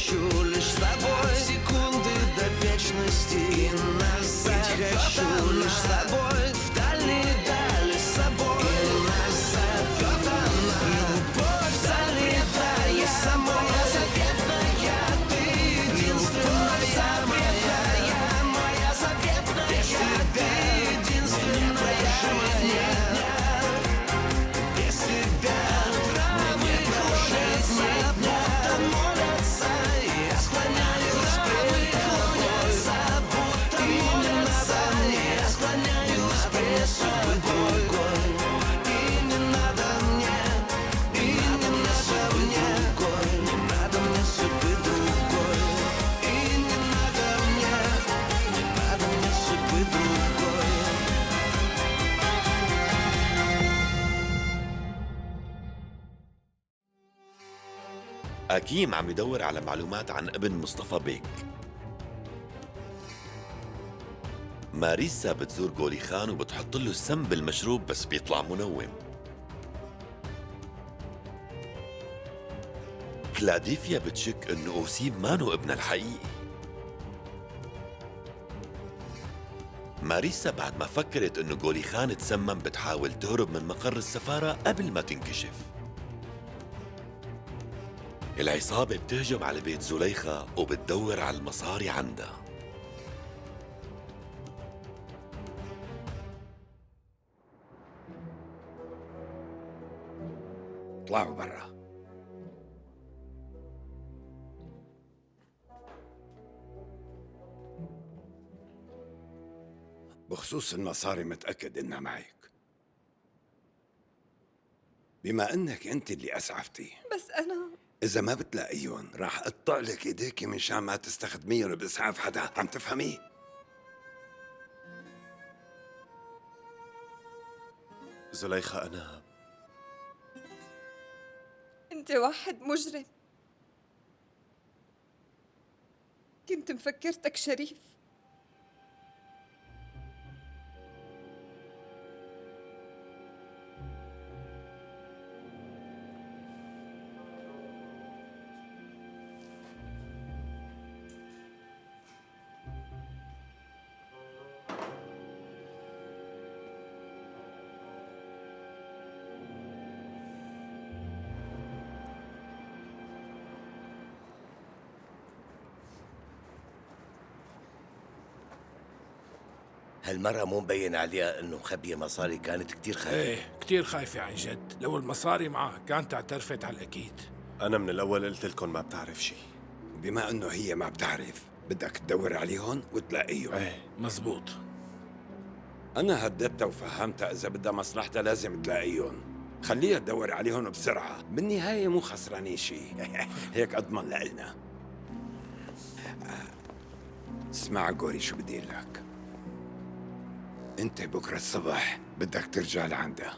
хочу лишь с тобой секунды до вечности. И назад хочу лишь с тобой в дальние дали с собой. И назад вот она, любовь залетая самой заветная. Ты единственная моя, моя заветная. Без тебя единственная жизнь. Без тебя травы клонятся, будто молятся. Я склоняюсь пред тобой, будто молятся. Я склоняюсь пред тобой. И не надо мне, и не надо мне, не надо мне судьбы другой. И не надо мне, не надо мне судьбы другой. أكيم عم يدور على معلومات عن ابن مصطفى بيك. ماريسا بتزور غولي خان وبتحط له السم بالمشروب بس بيطلع منوم. كلاديفيا بتشك انه اوسيب مانو ابنها الحقيقي. ماريسا بعد ما فكرت انه غولي خان تسمم بتحاول تهرب من مقر السفارة قبل ما تنكشف. العصابة بتهجم على بيت زليخة وبتدور على المصاري عندها. اطلعوا برا. بخصوص المصاري متأكد إنها معك، بما إنك أنت اللي أسعفتي. بس أنا إذا ما بتلاقيهم راح أقطع لك إيديكي مشان ما تستخدميهم بإسعاف حدا، عم تفهمي؟ زليخة أنا أنت واحد مجرم. كنت مفكرتك شريف. هالمرة مو مبين عليها انه مخبية مصاري، كانت كتير خايفة. ايه كتير خايفة عن جد. لو المصاري معها كانت اعترفت على الأكيد. أنا من الأول قلت لكم ما بتعرف شي. بما إنه هي ما بتعرف بدك تدور عليهم وتلاقيهم. ايه مزبوط. أنا هددتها وفهمتها إذا بدها مصلحتها لازم تلاقيهم. خليها تدور عليهم بسرعة، بالنهاية مو خسرانين شي. هيك أضمن لإلنا. اسمع غوري شو بدي لك. انت بكرة الصبح بدك ترجع لعندها،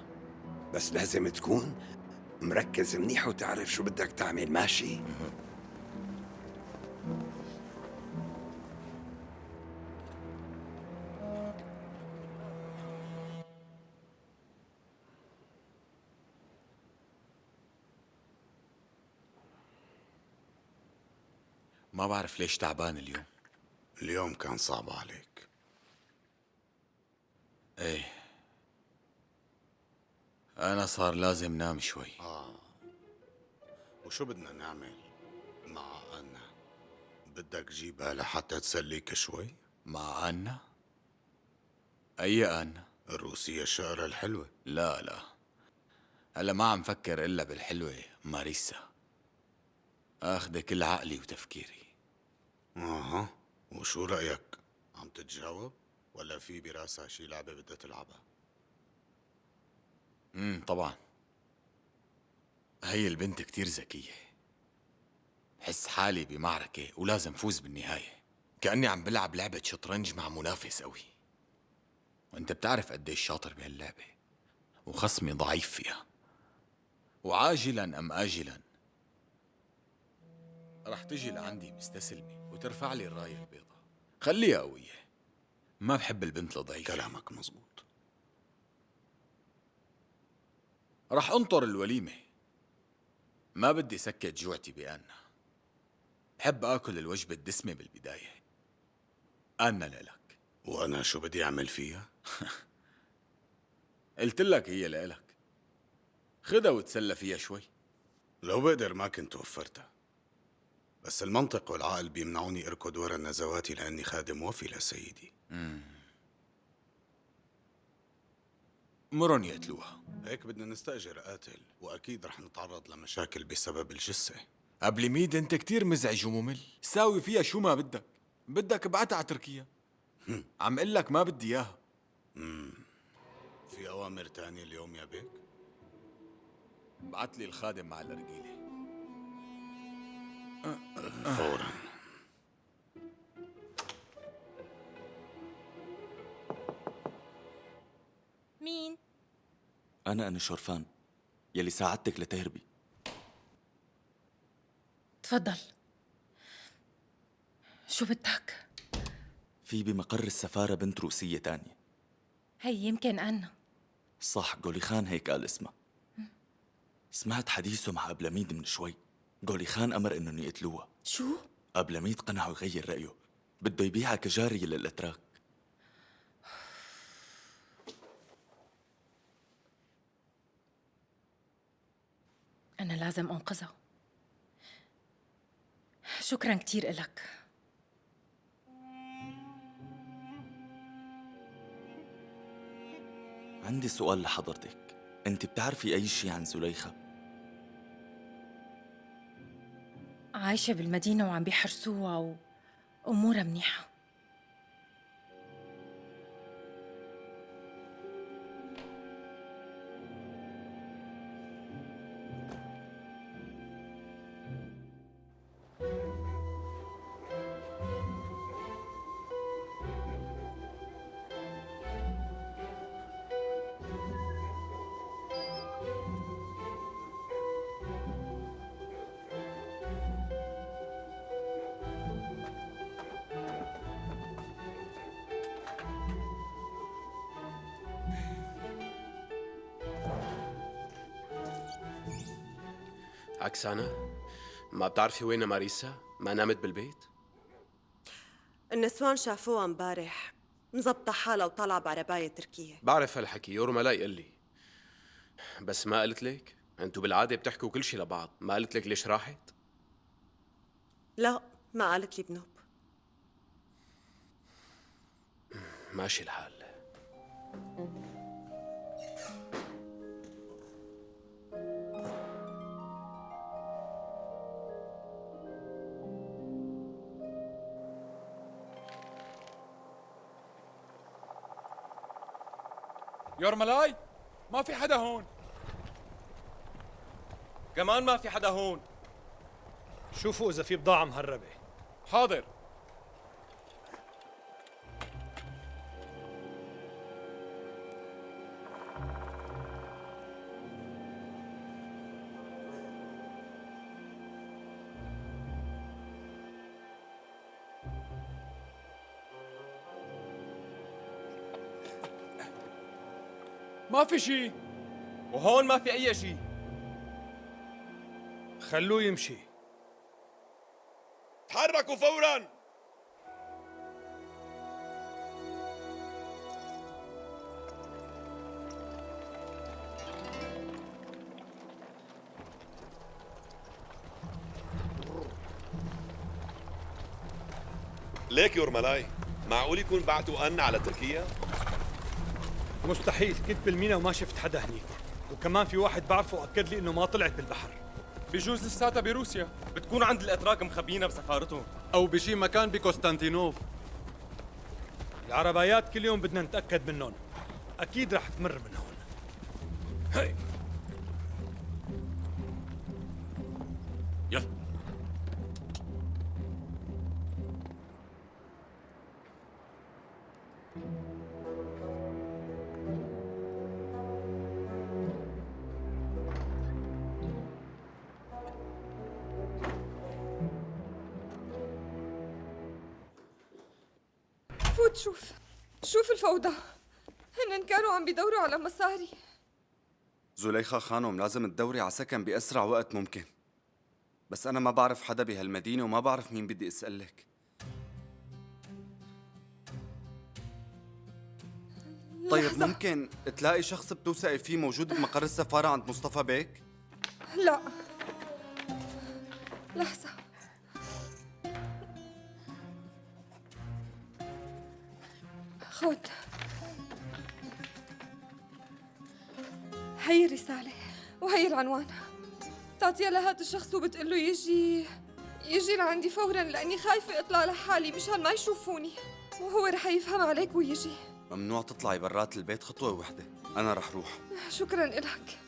بس لازم تكون مركز منيح وتعرف شو بدك تعمل، ماشي؟ ما بعرف ليش تعبان اليوم. اليوم كان صعب عليك. ايه أنا صار لازم نام شوي. وشو بدنا نعمل مع أنا؟ بدك جيبها لحتى تسليك شوي؟ مع أنا؟ أي أنا؟ الروسية الشقرة الحلوة. لا هلا ما عم فكر إلا بالحلوة ماريسا. أخذ كل عقلي وتفكيري. اها، وشو رأيك؟ عم تتجاوب ولا في براسها شي لعبة بدها تلعبها؟ طبعا هي البنت كتير ذكية. بحس حالي بمعركة ولازم فوز بالنهاية، كأني عم بلعب لعبة شطرنج مع منافس قوي. وانت بتعرف قديش شاطر بهاللعبة وخصمي ضعيف فيها. وعاجلا أم آجلا رح تجي لعندي مستسلمة وترفع لي الراية البيضاء. خليها قوية، ما بحب البنت الضعيفة. كلامك مزبوط. رح انطر الوليمة، ما بدي سكت جوعتي بأنا. بحب آكل الوجبة الدسمة بالبداية. أنا لإلك. وأنا شو بدي أعمل فيها؟ قلت لك هي لإلك، خدها وتسلى فيها شوي. لو بقدر ما كنت وفرتها، بس المنطق والعقل بيمنعوني أركض ورا النزواتي لأني خادم وفي لسيدي. مرن يقتلوها. هيك بدنا نستأجر قاتل، وأكيد رح نتعرض لمشاكل بسبب الجثة. قبل ميد انت كتير مزعج وممل، ساوي فيها شو ما بدك ابعتها على تركيا. عم قلك ما بدي اياها. في أوامر تانية اليوم يا بيك؟ بعت لي الخادم مع الأرجيلة. فوراً. مين؟ أنا شرفان يلي ساعدتك لتهربي. تفضل. شو بدك؟ في بمقر السفارة بنت روسية تانية. هي يمكن أنا. صح، جولي خان هيك قال اسمها. سمعت حديثه مع أبلميد من شوي. جولي خان أمر إنهم يقتلوها. شو؟ أبلميد قنع ويغير رأيه، بده يبيعها كجارية للأتراك. أنا لازم أنقذها. شكراً كتير إلك. عندي سؤال لحضرتك، أنت بتعرفي أي شيء عن زليخة؟ عايشة بالمدينة وعم بيحرسوها وأمورها منيحة. عكسانة، ما بتعرفي وين ماريسا؟ ما نامت بالبيت؟ النسوان شافوها امبارح مزبطة حالها وطالعة بعرباية تركية. بعرف هالحكي، يورما لا يقول لي. بس ما قلت لك؟ انتو بالعادة بتحكوا كل شي لبعض، ما قلت لك ليش راحت؟ لا، ما قالت لي بنوب. ماشي الحال. يورملاي، ما في حدا هون. كمان ما في حدا هون. شوفوا إذا في بضاعة مهربة. حاضر. ما في شيء. وهون ما في أي شيء. خلوه يمشي. تحركوا فوراً. ليك يورملاي، معقول يكون بعتوا أن على تركيا؟ مستحيل، كنت بالمينا وما شفت حدا هنيك، وكمان في واحد بعرفه أكد لي إنه ما طلعت بالبحر. بجوز لساتها بروسيا، بتكون عند الأتراك مخبيينها بسفارتهم، أو بشي مكان بقسطنطينوف. العربايات كل يوم بدنا نتأكد منهم، أكيد رح تمر من هون. هي يلا. فوت شوف الفوضى. هن كانوا عم بيدوروا على مصاري. زليخة خانم، لازم تدوري على سكن بأسرع وقت ممكن. بس أنا ما بعرف حدا بهالمدينة وما بعرف مين بدي أسألك. طيب لحظة. ممكن تلاقي شخص بتوثقي فيه موجود بمقر السفارة عند مصطفى بيك؟ لا، لحظة. خد، هي الرسالة وهي العنوان. تعطيها لهذا الشخص وبتقول له يجي لعندي فورا، لأني خايفة أطلع لحالي مشان ما يشوفوني، وهو رح يفهم عليك ويجي. ممنوع تطلعي برات البيت خطوة وحدة، أنا رح روح. شكرا إلك.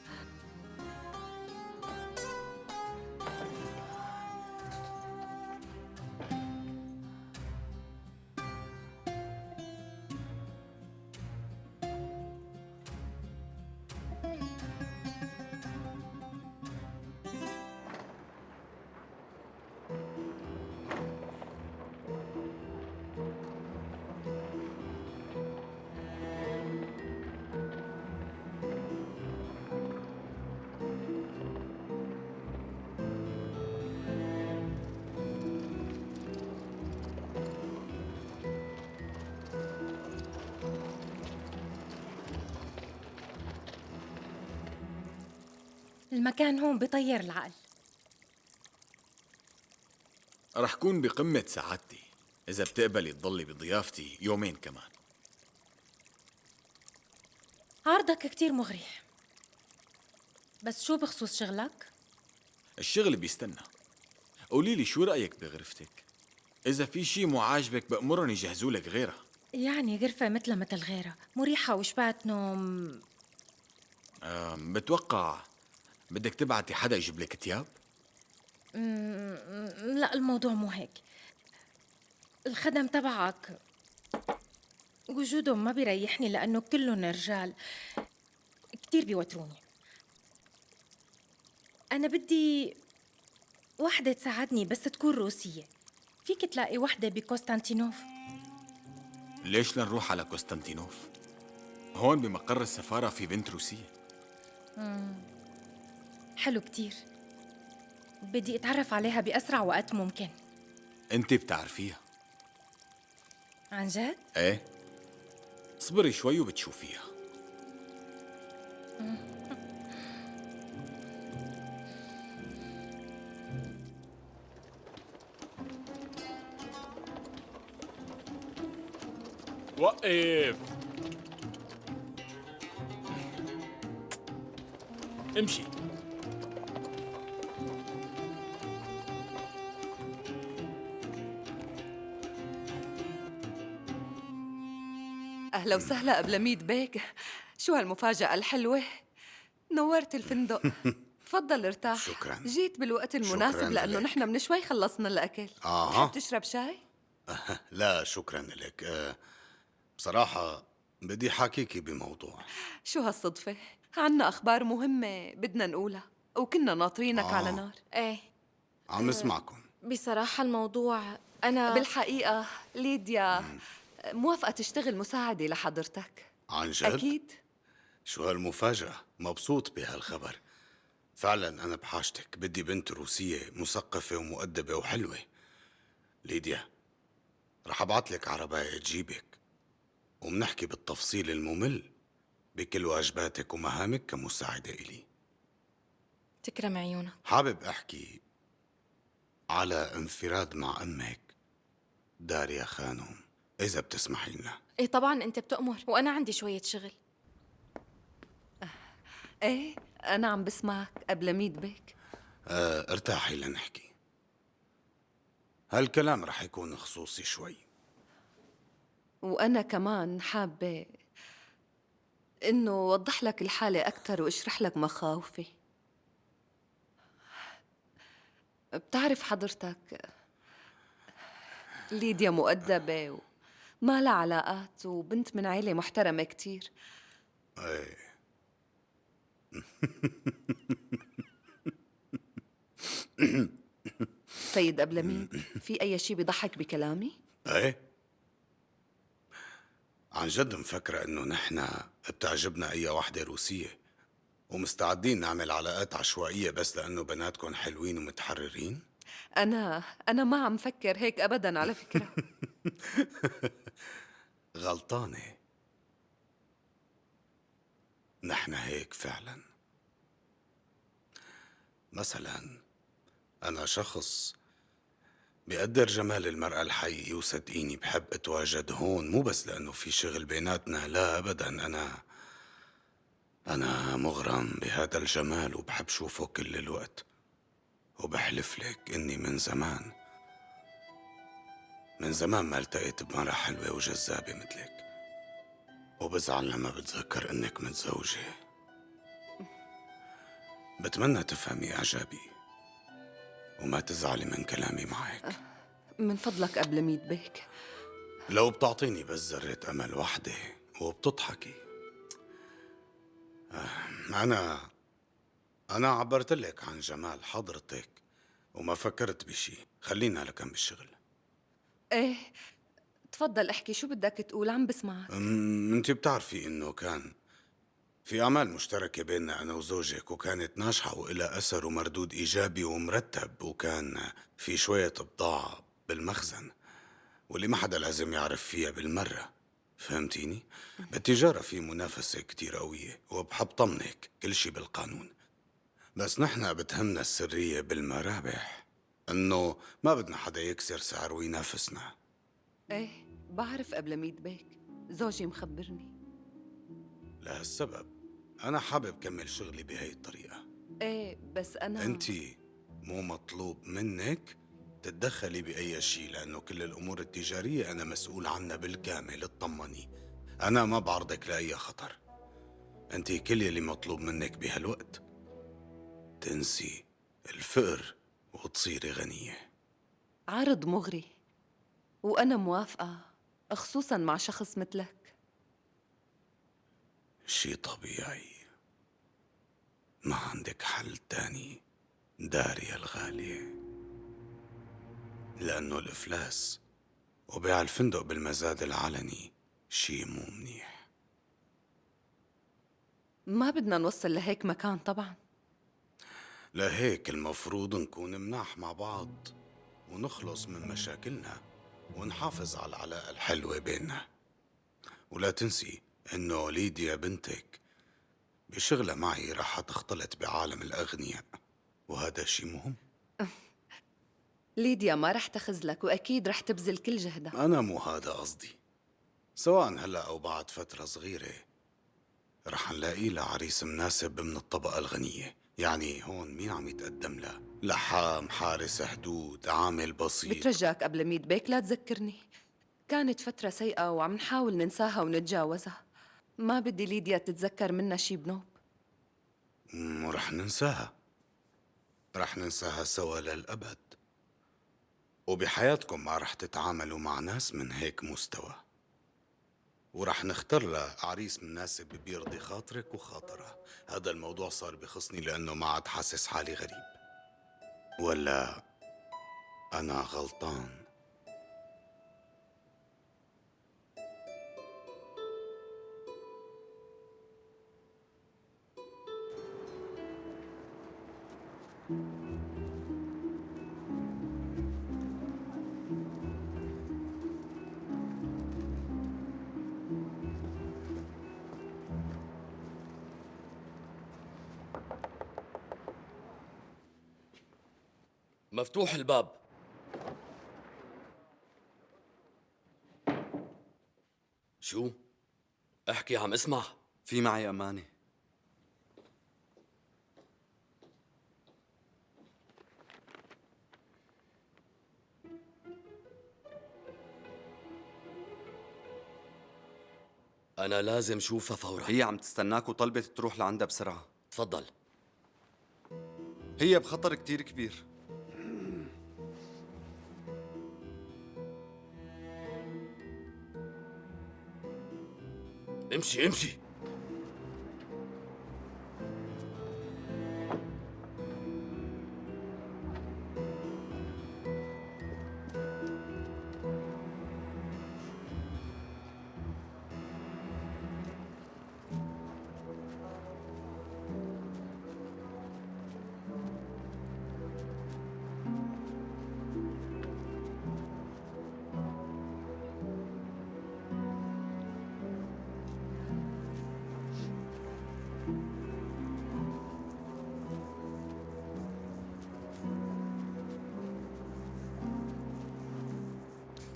المكان هون بطير العقل. رح كون بقمة سعادتي إذا بتقبلي تضلي بضيافتي يومين كمان. عرضك كتير مغري، بس شو بخصوص شغلك؟ الشغل بيستنى. قولي لي شو رأيك بغرفتك؟ إذا في شي مو عاجبك بأمرهم يجهزوا لك غيرها. يعني غرفة مثل غيرها، مريحة وشبعت نوم. بتوقع بدك تبعتي حدا يجيب لك تياب؟ لا، الموضوع مو هيك. الخدم تبعك وجودهم ما بيريحني لأنه كلهم رجال كتير بيوتروني. أنا بدي وحدة تساعدني بس تكون روسية. فيك تلاقي وحدة بقسطنطينوف؟ ليش لنروح على قسطنطينوف؟ هون بمقر السفارة في بنت روسية. حلو كتير. بدي أتعرف عليها بأسرع وقت ممكن. أنت بتعرفيها؟ عن جد؟ إيه، اصبري شوي وبتشوفيها. وقف، امشي. أهلا وسهلا أبلميد بيك، شو هالمفاجأة الحلوة؟ نورت الفندق. تفضل ارتاح. شكراً. جيت بالوقت المناسب شكراً لأنه لك. نحن من شوي خلصنا الأكل. بتحب تشرب شاي؟ لا شكرا لك. بصراحة بدي حاكيكي بموضوع. شو هالصدفة؟ عنا أخبار مهمة بدنا نقولها وكنا ناطرينك على نار. ايه، عم اسمعكم. بصراحة الموضوع أنا بالحقيقة ليديا موافقة تشتغل مساعدة لحضرتك. عن جد؟ أكيد. شو هالمفاجأة، مبسوط بهالخبر. فعلا أنا بحاجتك، بدي بنت روسية مثقفة ومؤدبة وحلوة. ليديا، رح أبعتلك عرباية تجيبك ومنحكي بالتفصيل الممل بكل واجباتك ومهامك كمساعدة إلي. تكرم عيونك. حابب أحكي على انفراد مع أمك داريا خانوم، إذا بتسمحي لنا. ايه طبعا، انت بتأمر وانا عندي شوية شغل. ايه أنا عم بسمعك أبلميد بيك. ارتاحي لنحكي. هالكلام رح يكون خصوصي شوي. وأنا كمان حابة إنه وضح لك الحالة أكتر واشرح لك مخاوفي. بتعرف حضرتك ليديا مؤدبة وما لها علاقات وبنت من عيلة محترمة كتير. ايه سيد أبلميد، في أي شي بيضحك بكلامي؟ ايه عن جد مفكرة انه نحن بتعجبنا اي وحدة روسية ومستعدين نعمل علاقات عشوائية بس لأنه بناتكم حلوين ومتحررين؟ أنا ما عم فكر هيك أبداً على فكرة. غلطانة. نحن هيك فعلا. مثلا أنا شخص بقدر جمال المرأة الحقيقي، وصدقيني بحب أتواجد هون مو بس لأنه في شغل بيناتنا، لا أبدا. أنا مغرم بهذا الجمال وبحب شوفه كل الوقت، وبحلف لك إني من زمان ما التقيت بمرأة حلوة وجذابة مثلك، وبزعل لما بتذكر إنك متزوجة. بتمنى تفهمي إعجابي وما تزعلي من كلامي معك. من فضلك قبل ميت بيك، لو بتعطيني بس ذرة أمل وحدة وبتضحكي. أنا عبرت لك عن جمال حضرتك وما فكرت بشي. خلينا لكم بالشغل. إيه تفضل احكي شو بدك تقول، عم بسمعك. انت بتعرفي إنه كان في أعمال مشتركة بيننا أنا وزوجك، وكانت ناجحة وإلها أثر ومردود إيجابي ومرتب، وكان في شوية بضاعة بالمخزن واللي ما حدا لازم يعرف فيها بالمرة. فهمتيني؟ بالتجارة في منافسة كتير قوية، وبحب طمنك كل شي بالقانون، بس نحن بتهمنا السرية بالمرابح، إنه ما بدنا حدا يكسر سعر وينافسنا. إيه بعرف قبل ميت بيك، زوجي مخبرني. لهالسبب أنا حابب كمل شغلي بهي الطريقة. إيه بس أنا أنتي مو مطلوب منك تتدخلي بأي شيء، لأنه كل الأمور التجارية أنا مسؤول عنها بالكامل. اطمني، أنا ما بعرضك لأي خطر. أنتي كل يلي مطلوب منك بهالوقت تنسي الفقر وتصيري غنية. عرض مغري وأنا موافقة، خصوصاً مع شخص مثلك. شي طبيعي، ما عندك حل تاني داريا الغالية، لأنه الإفلاس وبيع الفندق بالمزاد العلني شي مو منيح. ما بدنا نوصل لهيك مكان طبعاً. لهيك المفروض نكون مناح مع بعض ونخلص من مشاكلنا ونحافظ على العلاقة الحلوة بيننا. ولا تنسي إنه ليديا بنتك بشغلة معي رح تختلط بعالم الأغنياء، وهذا شي مهم. ليديا ما رح تخزلك، وأكيد رح تبذل كل جهدها. أنا مو هذا قصدي، سواء هلأ أو بعد فترة صغيرة رح نلاقي لها عريس مناسب من الطبقة الغنية. يعني هون مين عم يتقدم لها؟ لحام، حارس حدود، عامل بسيط. بترجاك قبل ميت بيك لا تذكرني، كانت فترة سيئة وعم نحاول ننساها ونتجاوزها. ما بدي ليديا تتذكر منا شي بنوب. ورح ننساها، رح ننساها سوا للأبد. وبحياتكم ما رح تتعاملوا مع ناس من هيك مستوى، ورح نختار لها عريس مناسب بيرضي خاطرك وخاطرها. هذا الموضوع صار بخصني لأنه ما عاد حاسس حالي غريب، ولا أنا غلطان؟ مفتوح الباب. شو؟ احكي، عم اسمع. في معي أمانة. أنا لازم شوفها فورا. هي عم تستناك وطلبت تروح لعندها بسرعة. تفضل. هي بخطر كتير كبير. امشي امشي.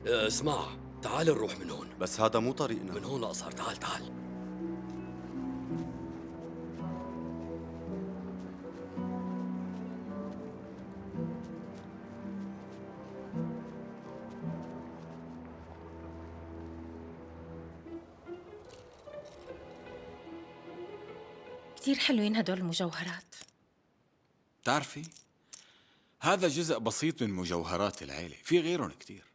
اسمع، تعال نروح من هون. بس هذا مو طريقنا. من هون أقصر، تعال تعال. كتير حلوين هدول المجوهرات. بتعرفي هذا جزء بسيط من مجوهرات العيلة، في غيرهم كتير.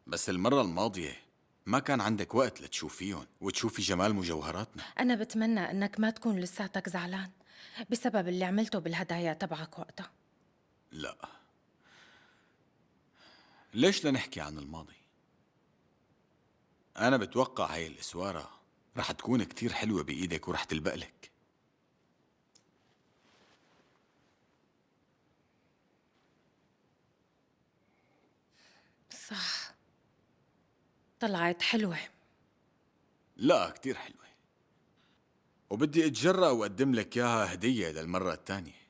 بس المرة الماضية ما كان عندك وقت لتشوفيهم وتشوفي جمال مجوهراتنا. أنا بتمنى إنك ما تكون لساتك زعلان بسبب اللي عملته بالهدايا تبعك وقتها. لا، ليش لنحكي عن الماضي؟ أنا بتوقع هاي الإسوارة رح تكون كتير حلوة بإيدك ورح تلبقلك. صح، طلعت حلوة. لا، كتير حلوة، وبدي أتجرأ وأقدم لك إياها هدية للمرة الثانية.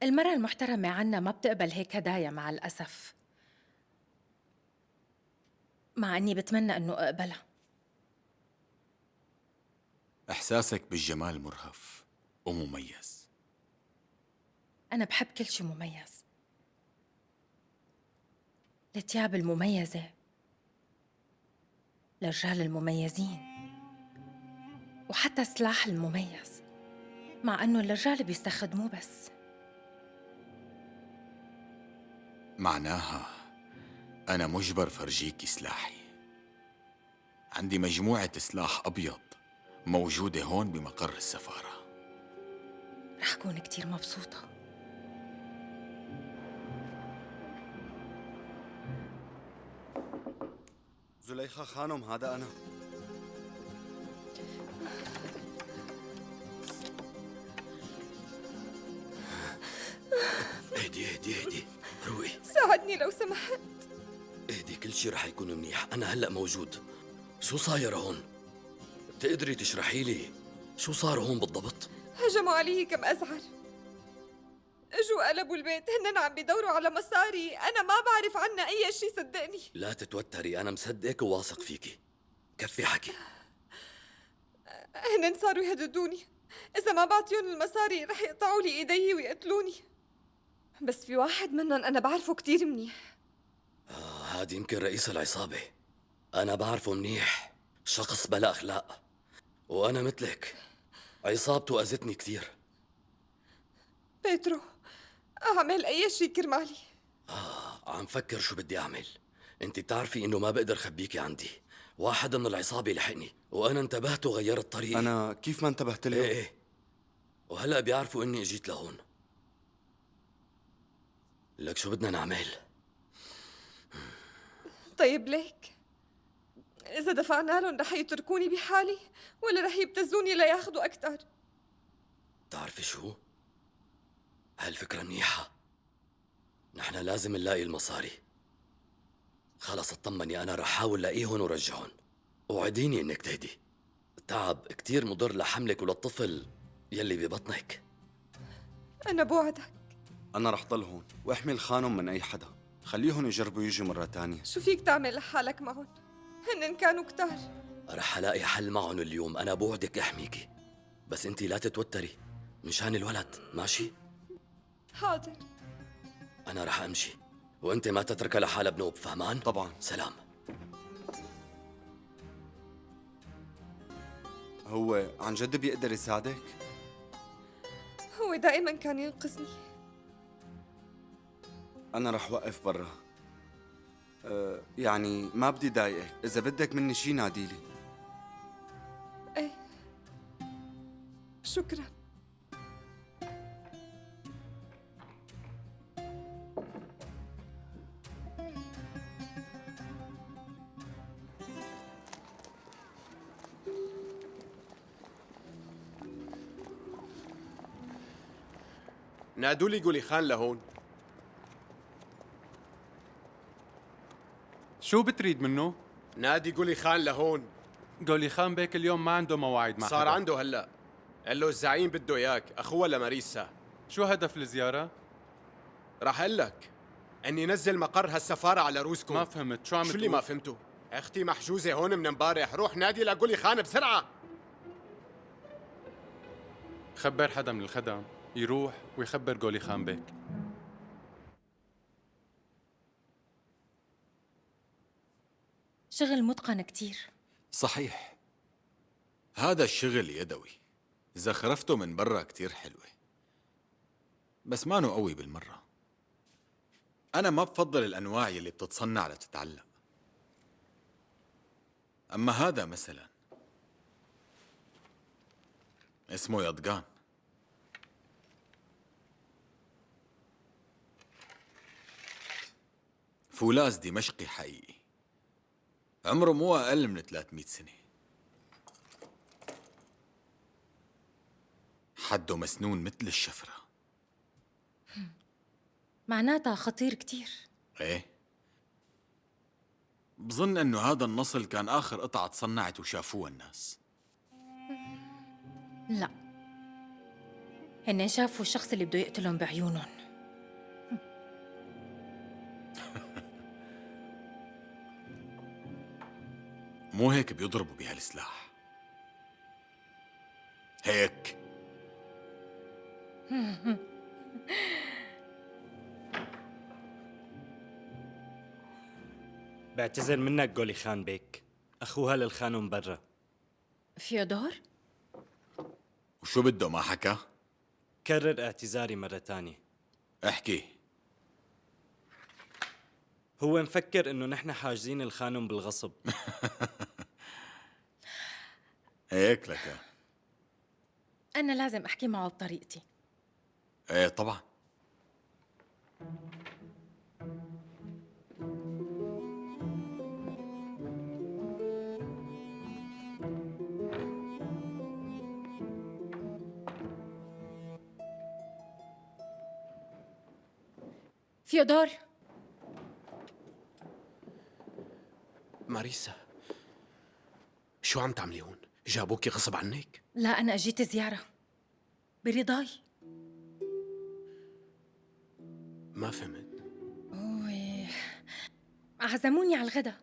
المرأة المحترمة عنا ما بتقبل هيك هدايا مع الأسف، مع أني بتمنى أنه أقبلها. إحساسك بالجمال مرهف ومميز. أنا بحب كل شي مميز، الثياب المميزة للرجال المميزين، وحتى السلاح المميز، مع أنه الرجال بيستخدموه بس. معناها أنا مجبر فرجيكي سلاحي. عندي مجموعة سلاح أبيض موجودة هون بمقر السفارة. رح أكون كتير مبسوطة. زليخة خانم، هذا أنا. اهدي روقي. ساعدني لو سمحت. اهدي، كل شي رح يكون منيح، أنا هلأ موجود. شو صاير هون؟ بتقدري تشرحي لي شو صار هون بالضبط؟ هجموا علي كم أزعر، اجوا قلبوا البيت، هنن عم بيدوروا على مصاري أنا ما بعرف عنها أي شي، صدقني. لا تتوتري، أنا مصدقك وواثق فيكي. كفي حكي. هنن صاروا يهددوني، إذا ما بعطيهم المصاري رح يقطعوا لي إيدي ويقتلوني. بس في واحد منهم أنا بعرفه كتير منيح. هاد يمكن رئيس العصابة، أنا بعرفه منيح، شخص بلا أخلاق، وأنا مثلك عصابته أذتني كتير. بيترو، أعمل أي شي كرمالي. عم فكر شو بدي أعمل. أنت بتعرفي إنه ما بقدر خبيكي عندي. واحد من العصابة لحقني وأنا انتبهت وغيرت طريقي. أنا كيف ما انتبهت لهم؟ إيه، وهلأ بيعرفوا إني إجيت لهون. لك شو بدنا نعمل؟ طيب ليك، إذا دفعنا لهم رح يتركوني بحالي ولا رح يبتزوني لياخدوا أكتر؟ تعرفي شو؟ هالفكرة منيحة. نحن لازم نلاقي المصاري. خلص اطمني، أنا رح حاول لاقيهن ورجعهن. وعديني إنك تهدي. التعب كتير مضر لحملك وللطفل يلي ببطنك. أنا بوعدك. أنا رح ضل هون وأحمي الخانم من أي حدا. خليهم يجربوا يجوا مرة تانية. شو فيك تعمل لحالك معهم؟ هنن كانوا كتار. رح ألاقي حل معهم اليوم، أنا بوعدك أحميكي. بس أنتي لا تتوتري مشان الولد، ماشي؟ حاضر. أنا رح أمشي وأنت ما تتركها لحالها بنوب، فهمان؟ طبعا. سلام. هو عن جد بيقدر يساعدك؟ هو دائما كان ينقذني. أنا رح وقف برا. يعني ما بدي ضايقك، إذا بدك مني شي ناديلي. ايه، شكرا. نادوا لي قولي خان لهون. شو بتريد منه؟ نادي قولي خان لهون. قولي خان بيك اليوم ما عنده مواعيد مع صار حدا. عنده هلا. قال له الزعيم بده اياك، اخوه لماريسا. شو هدف الزيارة؟ راح اقول لك. اني نزل مقر هالسفاره على روسكم. ما فهمت شو عم شو اللي تقول؟ ما فهمتوا؟ اختي محجوزه هون من امبارح، روح نادي لقولي خان بسرعه. خبر حدا من الخدم يروح ويخبر غولي خان بيك. شغل متقن كتير. صحيح، هذا الشغل يدوي، زخرفته من برا كتير حلوة، بس مانو قوي بالمرة. أنا ما بفضل الأنواع اللي بتتصنع لتتعلق. أما هذا مثلا اسمه يضقان. فولاذ دمشقي حقيقي، عمره مو أقل من 300 سنة، حده مسنون مثل الشفرة. معناتها خطير كتير. ايه، بظن انه هذا النصل كان اخر قطعة تصنعت وشافوها الناس. لا، هن شافوا الشخص اللي بده يقتلهم بعيونهم. مو هيك بيضربوا بهالسلاح، هيك. بعتذر منك غولي خان بيك، اخوها للخانم برا. فيودور؟ وشو بده ما حكى؟ كرر اعتذاري مرة تانية. احكي. هو مفكر انه نحن حاجزين الخانم بالغصب. هيك لك. أنا لازم أحكي معه بطريقتي. ايه طبعا. فيودور، ماريسا، شو عم تعملي هون؟ جابوكي غصب عنك؟ لا أنا أجيت زيارة برضاي. ما فهمت. أوه، عزموني على الغدا.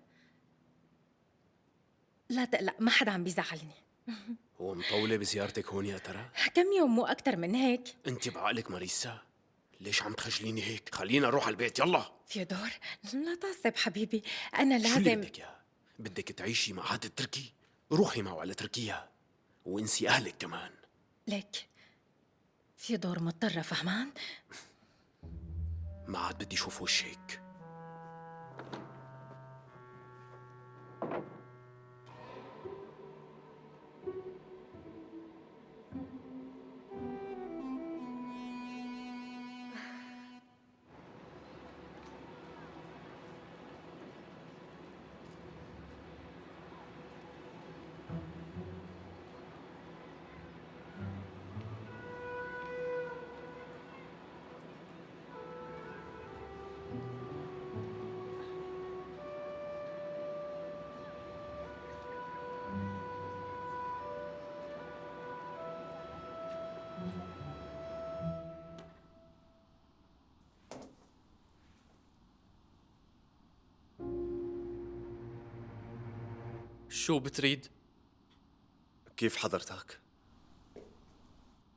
لا تقلق، ما حدا عم بيزعلني. هو مطولة بزيارتك هون يا ترى؟ كم يوم مو أكتر من هيك. انت بعقلك ماريسا؟ ليش عم تخجليني هيك؟ خلينا نروح على البيت يلا. فيودور لا تعصب حبيبي، أنا شو اللي لازم. بدك اياه؟ بدك تعيشي مع هاد التركي؟ روحي معه على تركيا وانسي اهلك كمان. ليك فيودور مضطرة، فهمان؟ ما عاد بدي اشوف وشك. شو بتريد؟ كيف حضرتك؟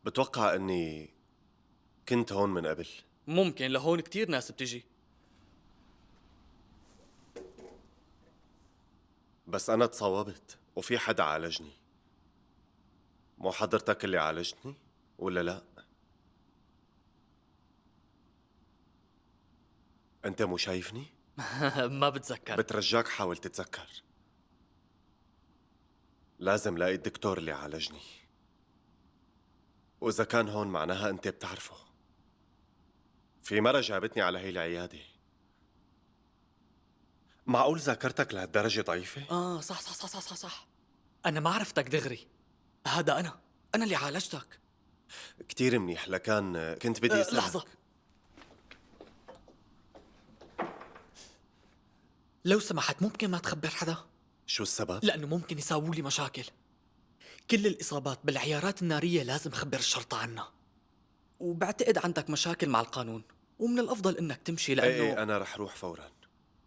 بتوقع اني كنت هون من قبل. ممكن، لهون كتير ناس بتجي. بس انا تصوبت وفي حدا عالجني. مو حضرتك اللي عالجتني ولا لا؟ انت مو شايفني؟ ما بتذكر. بترجاك حاول تتذكر. لازم لاقي الدكتور اللي عالجني، وإذا كان هون معناها أنت بتعرفه. في مرة جابتني على هي العيادة. معقول ذاكرتك لهالدرجة ضعيفة؟ صح صح صح صح صح صح. أنا ما عرفتك دغري. هذا أنا اللي عالجتك. كتير منيح، لكان كنت بدي أسألك. لحظة، لو سمحت ممكن ما تخبر حدا؟ شو السبب؟ لأنه ممكن يساووا لي مشاكل. كل الإصابات بالعيارات النارية لازم خبر الشرطة عنها، وبعتقد عندك مشاكل مع القانون، ومن الأفضل إنك تمشي لأنه ايه أنا رح روح فورا،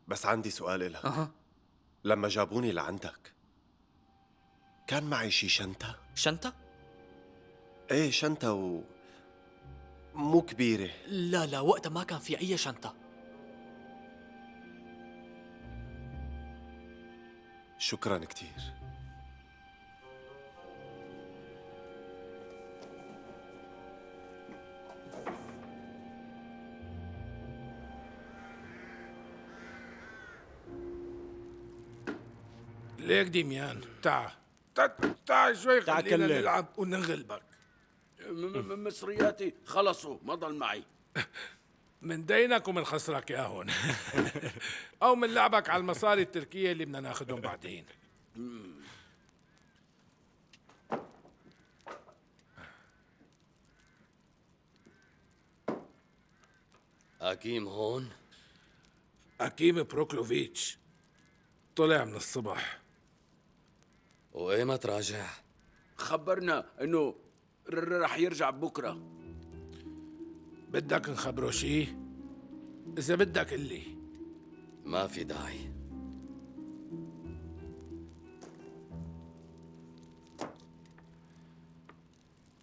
بس عندي سؤال إلك. لما جابوني لعندك كان معي شي شنطة؟ شنطة؟ ايه شنطة مو كبيرة. لا وقتها ما كان في أي شنطة. شكرا كتير. ليك ديميان، تعال شوي تعا خلينا كلم. نلعب ونغلبك. مصرياتي خلصوا، ما ضل معي. من دينك ومن خسرك يا هون. او من لعبك على المصاري التركية اللي بدنا ناخدهم بعدين. أكيم هون؟ أكيم بروكلوفيتش طلع من الصبح. وإيمت راجع؟ خبرنا إنه رح يرجع بكرة. بدك نخبره شي؟ إذا بدك قلي. ما في داعي.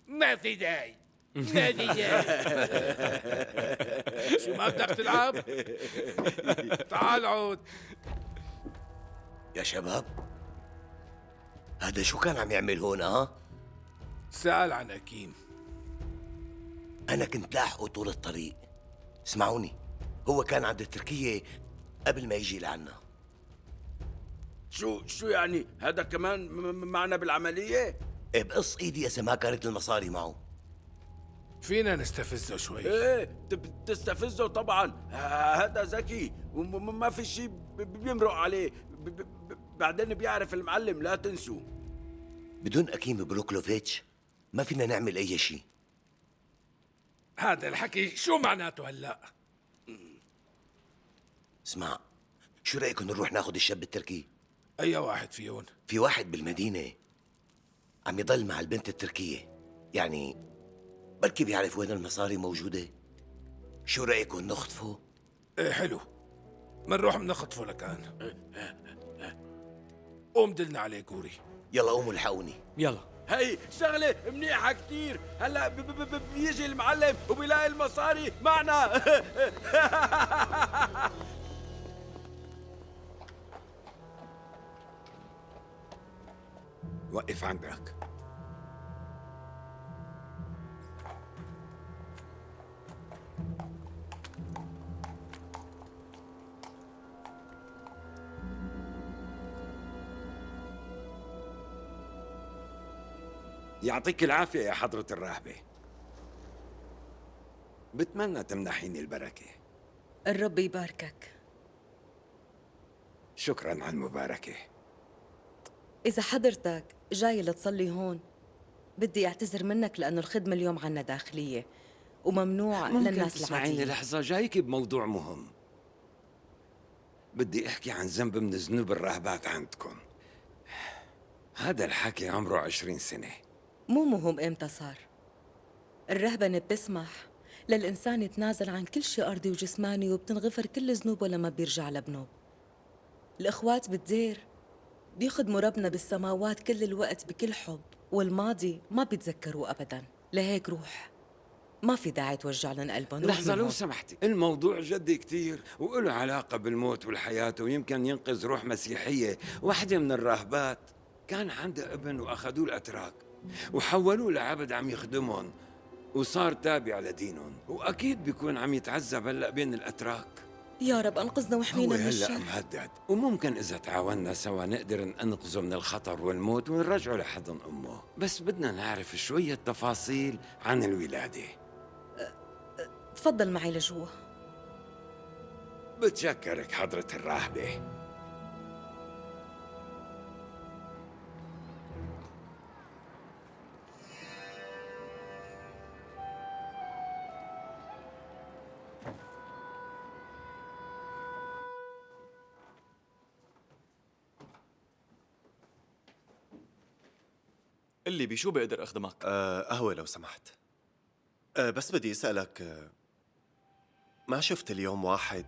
ما في داعي. ما في داعي. شو ما بدك تلعب؟ تعال عود. يا شباب، هذا شو كان عم يعمل هون؟ سأل عن أكيم. أنا كنت لاحقه طول الطريق. اسمعوني، هو كان عند تركيا قبل ما يجي لعنا. شو يعني؟ هذا كمان معنا بالعملية؟ إيه بقص إيدي إذا ما كانت المصاري معه. فينا نستفزه شوي. ايه تستفزه طبعا، هذا ذكي وما في شيء بيمرق عليه. بعدين بيعرف المعلم، لا تنسوا. بدون أكيم بروكلوفيتش ما فينا نعمل أي شيء. هذا الحكي شو معناته هلأ؟ اسمع، شو رأيكم نروح ناخذ الشاب التركي؟ أي واحد فيهم؟ في واحد بالمدينة عم يضل مع البنت التركية، يعني بركي بيعرف وين المصاري موجودة. شو رأيكم نخطفه؟ ايه حلو، منروح منخطفه لكان. قوم دلنا عليه كوري. يلا قوموا الحقوني. يلا. هي شغلة منيحة كتير. هلا بيجي المعلم وبيلاقي المصاري معنا. وقف عندك. يعطيك العافية يا حضرة الراهبة. بتمنى تمنحيني البركة. الرب يباركك. شكرا على المباركة. إذا حضرتك جاي لتصلي هون، بدي أعتذر منك لأنه الخدمة اليوم عنا داخلية وممنوع ممكن للناس تسمعيني العادية. لحظة؟ جايك بموضوع مهم. بدي أحكي عن ذنب من ذنوب الراهبات عندكم. هذا الحكي عمره 20 سنة. مو مهم إمتى صار. الرهبنة بتسمح للإنسان يتنازل عن كل شيء أرضي وجسماني، وبتنغفر كل ذنوبه لما بيرجع لبنوب. الإخوات بالدير بيخدموا ربنا بالسماوات كل الوقت بكل حب، والماضي ما بيتذكروه أبداً. لهيك روح، ما في داعي توجع لنا قلبهم. لحظة لو سمحتي، الموضوع جدي كتير وله علاقة بالموت والحياة، ويمكن ينقذ روح مسيحية. واحدة من الراهبات كان عندها ابن وأخذوه الأتراك وحولوه لعبد عم يخدمهم، وصار تابع لدينهم، وأكيد بيكون عم يتعذب هلأ بين الأتراك. يا رب أنقذنا هو وحمينا من هلأ الشر. مهدد، وممكن إذا تعاوننا سوا نقدر ننقذه من الخطر والموت ونرجعه لحضن أمه. بس بدنا نعرف شوية تفاصيل عن الولادة. تفضل معي لجوا. بتشكرك حضرة الراهبة. اللي بشو بقدر أخدمك؟ قهوة لو سمحت. بس بدي أسألك، ما شفت اليوم واحد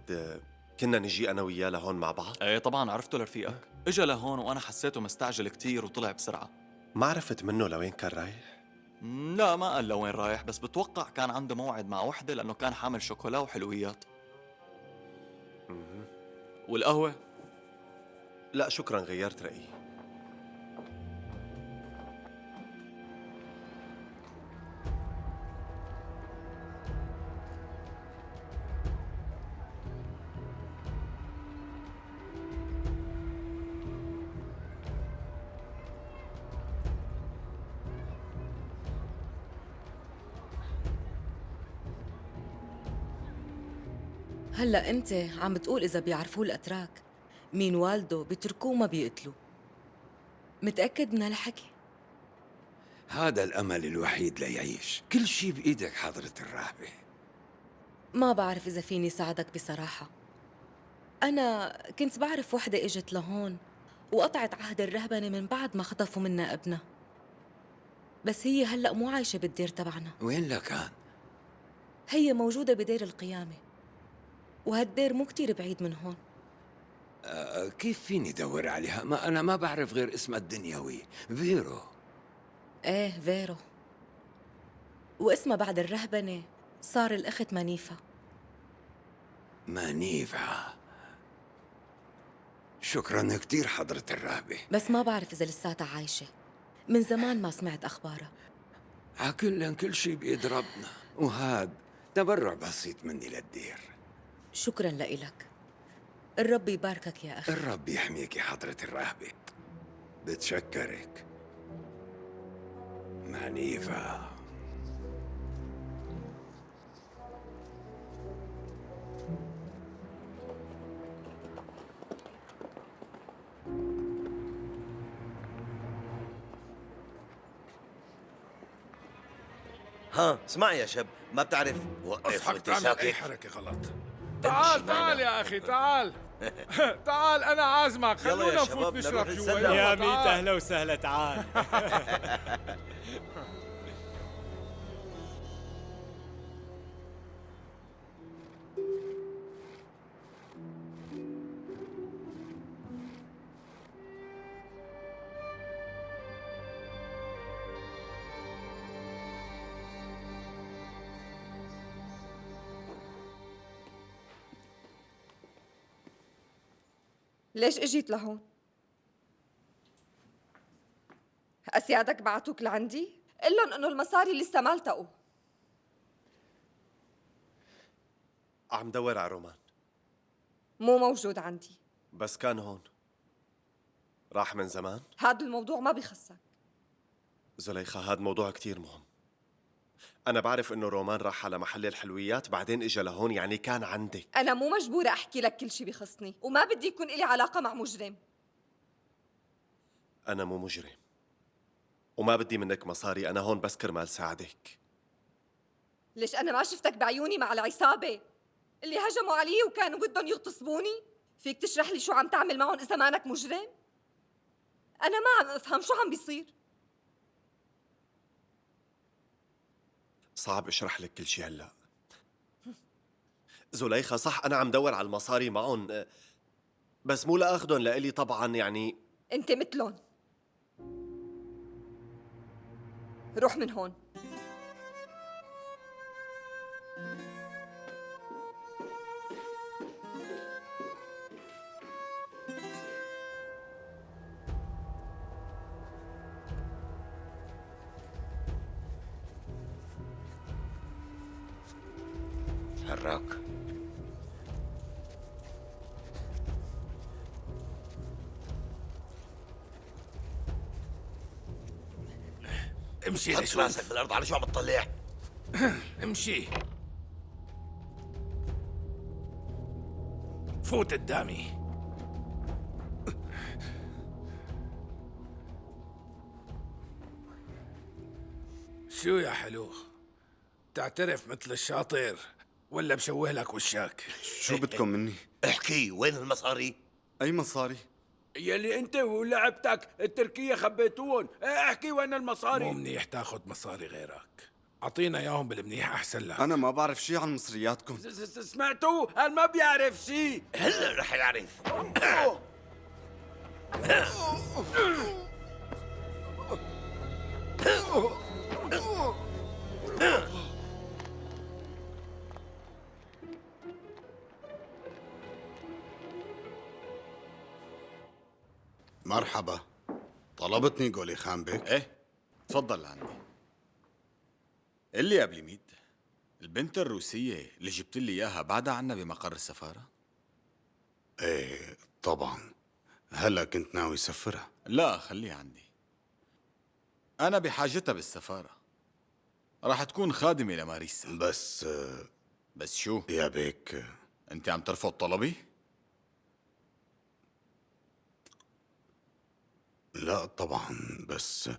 كنا نجي أنا وياه لهون مع بعض؟ ايه طبعا عرفته لرفيقك، اجا لهون وانا حسيته مستعجل كتير وطلع بسرعة. ما عرفت منه لوين كان رايح؟ لا ما قال لوين رايح، بس بتوقع كان عنده موعد مع وحدة لأنه كان حامل شوكولا وحلويات. والقهوة؟ لا شكرا، غيرت رأيي. هلا انت عم بتقول اذا بيعرفوه الاتراك مين والده بيتركوه ما بيقتلوا. متاكد من هالحكي؟ هذا الأمل الوحيد ليعيش. كل شي بإيدك حضرة الراهبة. ما بعرف اذا فيني ساعدك بصراحه. انا كنت بعرف وحده اجت لهون وقطعت عهد الرهبنه من بعد ما خطفوا منا ابنها، بس هي هلا مو عايشه بالدير تبعنا. وين لكان؟ هي موجوده بدير القيامه، وهالدير مو كتير بعيد من هون. كيف فيني دور عليها؟ ما أنا ما بعرف غير اسمها الدنيوي، فيرو. ايه فيرو، واسمها بعد الرهبنة صار الأخت مانيفا. مانيفا، شكرا كتير حضرة الراهبة. بس ما بعرف إذا لساتها عايشة، من زمان ما سمعت أخبارها. عكلن كل شي بإيد ربنا، وهاد تبرع بسيط مني للدير. شكرا لإلك، الرب يباركك يا أخي. الرب يحميك يا حضرة الراهبة. بتشكرك مانيفا. ها اسمع يا شاب، ما بتعرف وقف اضحك وانت تعمل أي ساكت. حركة غلط. تعال يا أخي تعال. تعال أنا عازمك، خلونا نفوت نشرب جوا. يا ميت أهلا وسهلا، تعال. ليش اجيت لهون؟ أسيادك بعتوك لعندي؟ قل لهم إنه المصاري لسه ما التقوا. عم دور على رومان، مو موجود عندي. بس كان هون. راح من زمان؟ هذا الموضوع ما بيخصك. زليخة، هذا موضوع كتير مهم. أنا بعرف إنه رومان راح على محل الحلويات بعدين إجا لهون، يعني كان عندك. أنا مو مجبورة أحكي لك كل شي بيخصني، وما بدي يكون إلي علاقة مع مجرم. أنا مو مجرم وما بدي منك مصاري، أنا هون بس كرمال ساعدك. ليش أنا ما شفتك بعيوني مع العصابة اللي هجموا علي وكانوا بدهم يغتصبوني؟ فيك تشرح لي شو عم تعمل معهم إذا مانك مجرم؟ أنا ما عم أفهم شو عم بيصير. صعب اشرح لك كل شيء هلا. زليخة صح، أنا عم دور على المصاري معهم، بس مو لأخذهم لإلي طبعا، يعني أنت مثلهم. روح من هون. حراك امشي حط لشوف. راسك بالارض، على شو عم تطلع؟ امشي. فوت قدامي. شو يا حلو؟ تعترف مثل الشاطر ولا بشوه لك وشاك؟ شو بدكم مني؟ احكي، وين المصاري؟ أي مصاري؟ يلي انت ولعبتك التركية خبيتوهم، احكي وين المصاري؟ مو منيح تاخد مصاري غيرك. أعطينا إياهم بالمنيح أحسن لك. أنا ما بعرف شي عن مصرياتكم. سمعتوا؟ قال ما بيعرف شيء. هلا رح يعرف. مرحبا. طلبتني غولي خان بك؟ ايه تفضل لعندي. قل لي يا بليميد، البنت الروسية اللي جبت لي اياها بعدها عنا بمقر السفارة؟ ايه طبعا. هلا كنت ناوي سفرها. لا خليها عندي، أنا بحاجتها بالسفارة. راح تكون خادمة لماريسا. بس شو؟ يا بيك أنت عم ترفض طلبي؟ لا طبعا، بس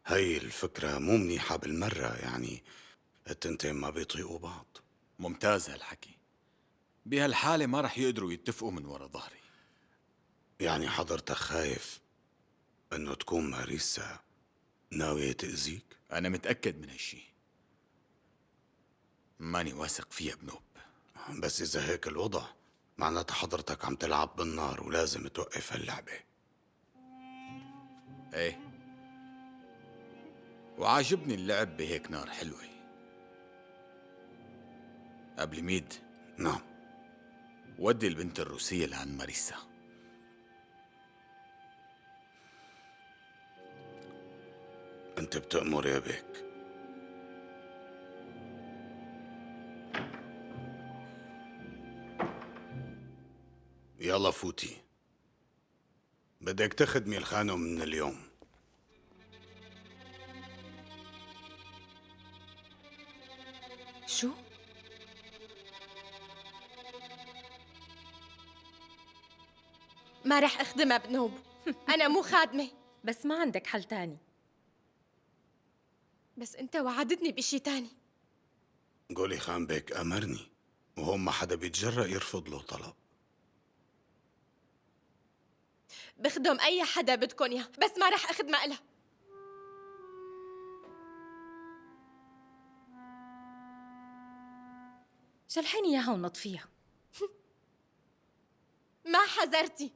هي الفكرة مو منيحة بالمرة، يعني التنتين ما بيطيقوا بعض. ممتاز هالحكي. بهالحالة ما رح يقدروا يتفقوا من ورا ظهري. يعني حضرتك خايف انه تكون ماريسا ناوية تأذيك؟ أنا متأكد من هالشي، ماني واثق فيها بنوب. بس إذا هيك الوضع معناتها حضرتك عم تلعب بالنار ولازم توقف هاللعبة. ايه، وعاجبني اللعب بهيك نار حلوة. قبل ميد. نعم. ودي البنت الروسية لعند ماريسا. انت بتأمر يا بيك. يلا فوتي، بدك تخدمي الخانم من اليوم. شو؟ ما رح أخدمها بنوب. أنا مو خادمة. بس ما عندك حل تاني. بس أنت وعدتني بشي تاني. غولي خان بيك أمرني، وهون ما حدا بيتجرأ يرفض له طلب. بخدم أي حدا بدكن إياه، بس ما رح أخدمها إلها. شلحيني إياها ونطفيها. ما حذرتي.